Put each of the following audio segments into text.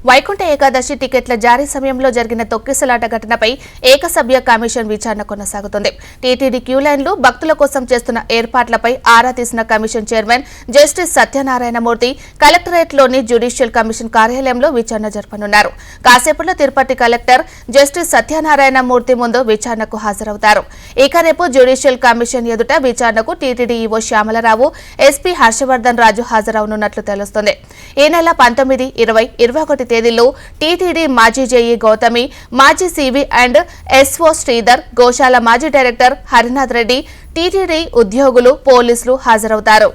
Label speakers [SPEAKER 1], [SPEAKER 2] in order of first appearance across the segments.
[SPEAKER 1] వైకుంఠ ఏకాదశి టికెట్ల జారీ సమయంలో జరిగిన తొక్కిసలాట ఘటనపై ఏకసభ్య కమిషన్ విచారణ కొనసాగుతుంది. టీటీడీ క్యూ లైన్లు భక్తుల కోసం చేస్తున్న ఏర్పాట్లపై ఆరా తీసిన కమిషన్ చైర్మన్ జస్టిస్ సత్యనారాయణమూర్తి కలెక్టరేట్లోని జ్యుడిషియల్ కమిషన్ కార్యాలయంలో విచారణ జరపనున్నారు. కాసేపట్లో తిరుపతి కలెక్టర్ జస్టిస్ సత్యనారాయణమూర్తి ముందు విచారణకు హాజరవుతారు. ఇక రేపు జ్యుడిషియల్ కమిషన్ ఎదుట విచారణకు TTD EO Shyamala Rao, SP Harshavardhan Raju హాజరవనున్నట్లు తెలుస్తోంది. ఈ నెల 19, 20, 21 తేదీల్లో టీటీడీ మాజీ జేఈ గౌతమి, మాజీ సివి అండ్ ఎస్ఓ శ్రీధర్, గోశాల మాజీ డైరెక్టర్ హరినాథ్ రెడ్డి, టీటీడీ ఉద్యోగులు, పోలీసులు హాజరవుతారు.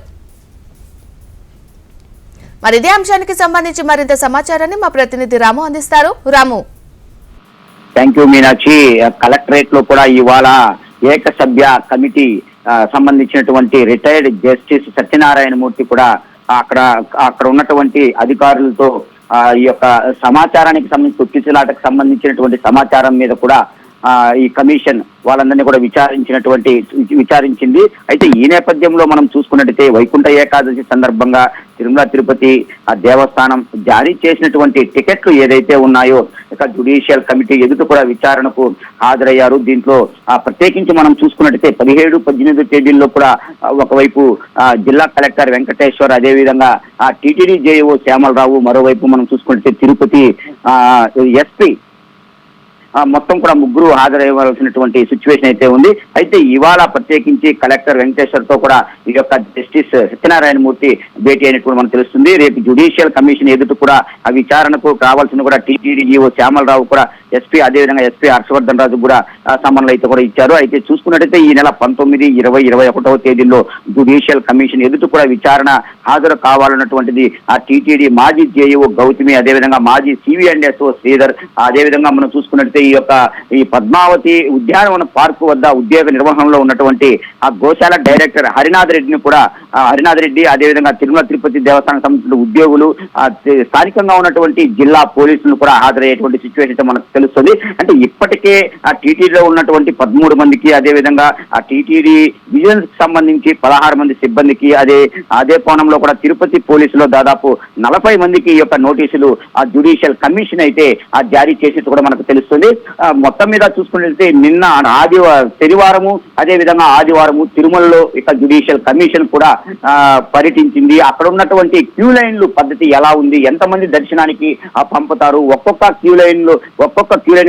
[SPEAKER 1] మరి ఇదే అంశానికి సంబంధించి మరింత సమాచారాన్ని మా ప్రతినిధి రాము అందిస్తారు. Ramu.
[SPEAKER 2] Thank you Meenakshi. Collectorate లో కూడా ఇవాళ ఏకసభ్య కమిటీ సంబంధించినటువంటి రిటైర్డ్ జస్టిస్ సత్యనారాయణమూర్తి కూడా అక్కడ ఉన్నటువంటి అధికారులతో ఈ యొక్క సమాచారానికి సంబంధించి తొక్కిసలాటకు సంబంధించినటువంటి సమాచారం మీద కూడా ఈ కమిషన్ వాళ్ళందరినీ కూడా విచారించింది. అయితే ఈ నేపథ్యంలో మనం చూసుకున్నట్టయితే వైకుంఠ ఏకాదశి సందర్భంగా తిరుమల తిరుపతి దేవస్థానం జారీ చేసినటువంటి టికెట్లు ఏదైతే ఉన్నాయో ఇక జ్యుడిషియల్ కమిటీ ఎదుట కూడా విచారణకు హాజరయ్యారు. దీంట్లో ప్రత్యేకించి మనం చూసుకున్నట్టయితే 17, 18 తేదీల్లో కూడా ఒకవైపు జిల్లా కలెక్టర్ వెంకటేశ్వర్, అదేవిధంగా టీటీడీ జేఈఓ శ్యామలరావు, మరోవైపు మనం చూసుకున్నట్టయితే తిరుపతి ఎస్పీ మొత్తం కూడా ముగ్గురు హాజరయ్యవలసినటువంటి సిచ్యువేషన్ అయితే ఉంది. అయితే ఇవాళ ప్రత్యేకించి కలెక్టర్ వెంకటేశ్వర్ తో కూడా ఈ యొక్క జస్టిస్ సత్యనారాయణమూర్తి భేటీ అయినట్టు మనకు తెలుస్తుంది. రేపు జ్యుడిషియల్ కమిషన్ ఎదుట కూడా ఆ విచారణకు కావాల్సిన కూడా టీటీడీ ఈవో శ్యామలరావు కూడా ఎస్పీ, అదేవిధంగా ఎస్పీ హర్షవర్ధన్ రాజు కూడా సమన్లు అయితే కూడా ఇచ్చారు. అయితే చూసుకున్నట్టయితే ఈ నెల 19, 20, 21వ తేదీల్లో జ్యుడిషియల్ కమిషన్ ఎదుట కూడా విచారణ హాజరు కావాలన్నటువంటిది ఆ టీటీడీ మాజీ జేఈఓ గౌతమి, అదేవిధంగా మాజీ సివి అండ్ ఎస్ఓ శ్రీధర్, అదేవిధంగా మనం చూసుకున్నట్టయితే ఈ పద్మావతి ఉద్యానవన పార్కు వద్ద ఉద్యోగ నిర్వహణలో ఉన్నటువంటి ఆ గోశాల డైరెక్టర్ హరినాథ్ రెడ్డిని కూడా హరినాథ్ రెడ్డి, అదేవిధంగా తిరుమల తిరుపతి దేవస్థానం సంబంధించిన ఉద్యోగులు, స్థానికంగా ఉన్నటువంటి జిల్లా పోలీసులు కూడా హాజరయ్యేటువంటి సిచ్యువేషన్ మనకు తెలుస్తుంది. అంటే ఇప్పటికే ఆ టీటీడీలో ఉన్నటువంటి 13 మందికి, అదేవిధంగా ఆ టీటీడీ విజిలెన్స్ కి సంబంధించి 16 మంది సిబ్బందికి, అదే కోణంలో కూడా తిరుపతి పోలీసులో దాదాపు 40 మందికి ఈ యొక్క నోటీసులు ఆ జ్యుడిషియల్ కమిషన్ అయితే జారీ చేసినట్టు కూడా మనకు తెలుస్తుంది. మొత్తం మీద చూసుకున్నట్లయితే నిన్న శనివారము, అదేవిధంగా ఆదివారము తిరుమలలో ఇక జ్యుడిషియల్ కమిషన్ కూడా పర్యటించింది. అక్కడ ఉన్నటువంటి క్యూ లైన్లు పద్ధతి ఎలా ఉంది, ఎంతమంది దర్శనానికి పంపుతారు, ఒక్కొక్క క్యూ లైన్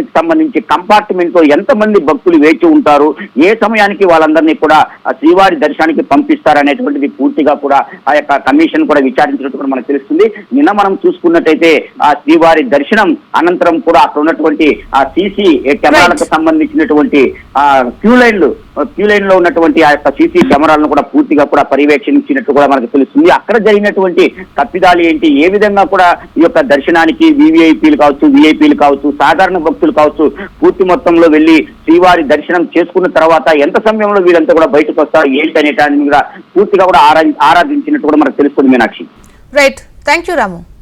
[SPEAKER 2] కి సంబంధించి కంపార్ట్మెంట్ లో ఎంతమంది భక్తులు వేచి ఉంటారు, ఏ సమయానికి వాళ్ళందరినీ కూడా శ్రీవారి దర్శనానికి పంపిస్తారు అనేటువంటిది పూర్తిగా కూడా ఆ యొక్క కమిషన్ కూడా విచారించినట్టు కూడా మనకు తెలుస్తుంది. నిన్న మనం చూసుకున్నట్టయితే ఆ శ్రీవారి దర్శనం అనంతరం కూడా అక్కడ ఉన్నటువంటి ఆ సీసీ కెమెరాలకు సంబంధించినటువంటి క్యూ లైన్ లో ఉన్నటువంటి ఆ యొక్క సీసీ కెమెరాలను కూడా పూర్తిగా కూడా పర్యవేక్షించినట్టు కూడా మనకు తెలుస్తుంది. అక్కడ జరిగినటువంటి తప్పిదాలు ఏంటి, ఏ విధంగా కూడా ఈ యొక్క దర్శనానికి వివిఐపీలు కావచ్చు, సాధారణ భక్తులు కావచ్చు, పూర్తి మొత్తంలో వెళ్లి శ్రీవారి దర్శనం చేసుకున్న తర్వాత ఎంత సమయంలో వీళ్ళంతా కూడా బయటకు వస్తారు ఏంటి అనే దాని మీద పూర్తిగా కూడా ఆరాధించినట్టు కూడా మనకు తెలుస్తుంది Meenakshi.
[SPEAKER 1] Right, thank you Ramu.